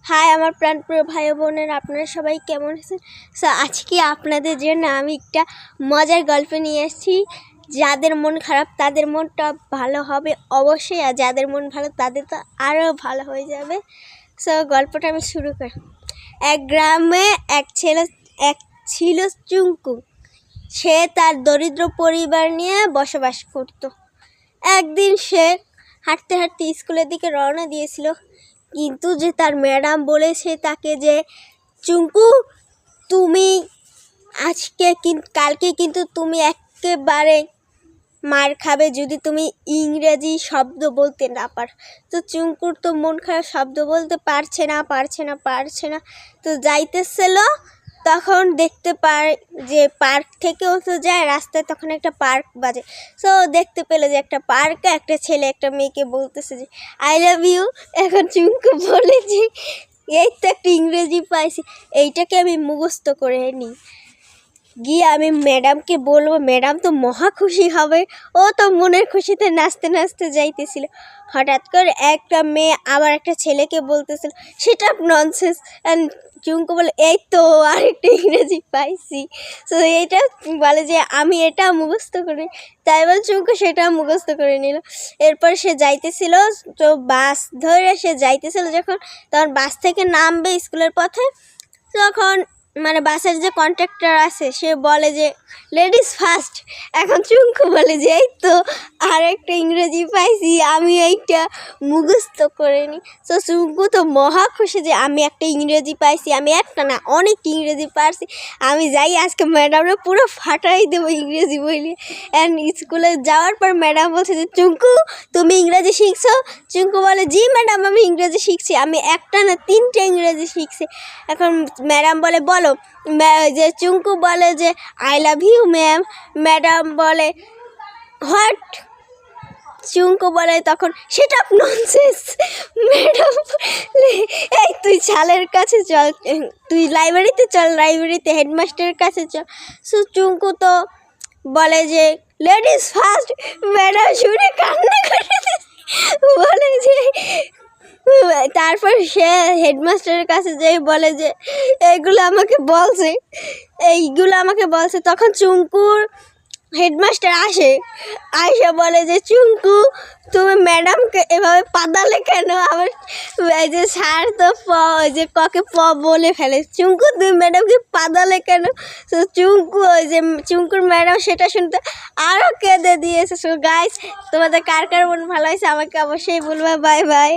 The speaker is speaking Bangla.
হাই আমার প্রাণপ্রিয় ভাই বোনের, আপনারা সবাই কেমন আছেন? সো আজকে আপনাদের জন্য আমি একটা মজার গল্প নিয়ে এসেছি। যাদের মন খারাপ তাদের মনটা ভালো হবে অবশ্যই, আর যাদের মন ভালো তাদের তো আরও ভালো হয়ে যাবে। সো গল্পটা আমি শুরু করি। এক গ্রামে এক ছিল চুঙ্কু। সে তার দরিদ্র পরিবার নিয়ে বসবাস করত। একদিন সে হাঁটতে হাঁটতে স্কুলের দিকে রওনা দিয়েছিল, কিন্তু যে তার ম্যাডাম বলেছে তাকে যে, চুঙ্কু তুমি কালকে কিন্তু তুমি একেবারে মার খাবে যদি তুমি ইংরেজি শব্দ বলতে না পারো। তো চুঙ্কুর তো মন খারাপ, শব্দ বলতে পারছে না। তো যাইতেছিল, তখন দেখতে পায় যে পার্ক থেকেও তো যায় রাস্তায়, তখন একটা পার্ক বাজে। সো দেখতে পেলে যে একটা পার্কে একটা ছেলে একটা মেয়েকে বলতেছে যে আই লাভ ইউ। এখন চুঙ্কু বলে যে এই তো একটা ইংরেজি পাইছি, এইটাকে আমি মুখস্থ করে নিই, গিয়ে আমি ম্যাডামকে বলবো, ম্যাডাম তো মহা খুশি হবে। ও তো মনের খুশিতে নাচতে নাচতে যাইতেছিল। হঠাৎ করে একটা মেয়ে আবার একটা ছেলেকে বলতেছিল, সেটা ননসেন্স। অ্যান্ড চুঙ্কু বলে এই তো আরেকটা ইংরেজি পাইছি। সো এইটা বলে যে আমি এটা মুখস্থ করি, তাই বলে চুঙ্কু সেটা মুখস্থ করে নিল। এরপর সে যাইতেছিল, তো বাস ধরে সে যাইতেছিল যখন, তখন বাস থেকে নামবে স্কুলের পথে, তখন বাসের যে কন্ট্রাক্টর আছে সে বলে যে লেডিস ফার্স্ট। এখন চুঙ্কু বলে যে এই তো আরেকটা ইংরেজি পাইছি, আমি এইটা মুখস্থ করে নিই। তো চুঙ্কু তো মহা খুশি যে আমি একটা ইংরেজি পাইছি, আমি একটা না অনেক ইংরেজি পারছি, আমি যাই আজকে ম্যাডামরা পুরো ফাটাই দেবো ইংরেজি বলি। অ্যান্ড স্কুলে যাওয়ার পর ম্যাডাম বলছে যে চুঙ্কু তুমি ইংরেজি শিখছো? চুঙ্কু বলে জি ম্যাডাম আমি ইংরেজি শিখছি, আমি একটা না 3টে ইংরেজি শিখছি। এখন ম্যাডাম বলে বলো, যে চুঙ্কু বলে যে I love you ma'am. Madam বলে হোয়াট? চুঙ্কু বলে তখন সেটা ননসেন্স। ম্যাডাম এই তুই ছালের কাছে চল, তুই লাইব্রেরিতে চল, লাইব্রেরিতে হেডমাস্টারের কাছে চল। সো চুঙ্কু তো বলে যে লেডিস ফার্স্ট। ম্যাডাম শুনে কান্না করে বলে যে, তারপর সে হেডমাস্টারের কাছে যেয়ে বলে যে এইগুলো আমাকে বলছে। তখন চুঙ্কুর হেডমাস্টার আসে বলে যে চুঙ্কু তুমি ম্যাডামকে এভাবে পাদালে কেন? আমার এই যে স্যার তো যে ককে বলে ফেলে, চুঙ্কু তুমি ম্যাডামকে পাদালে কেন? তো চুঙ্কু চুঙ্কুর ম্যাডাম সেটা শুনতে আরও কেঁদে দিয়েছে। সো গাইস, তোমাদের কার কার মন ভালো হয়েছে আমাকে অবশ্যই বলবা। Bye bye.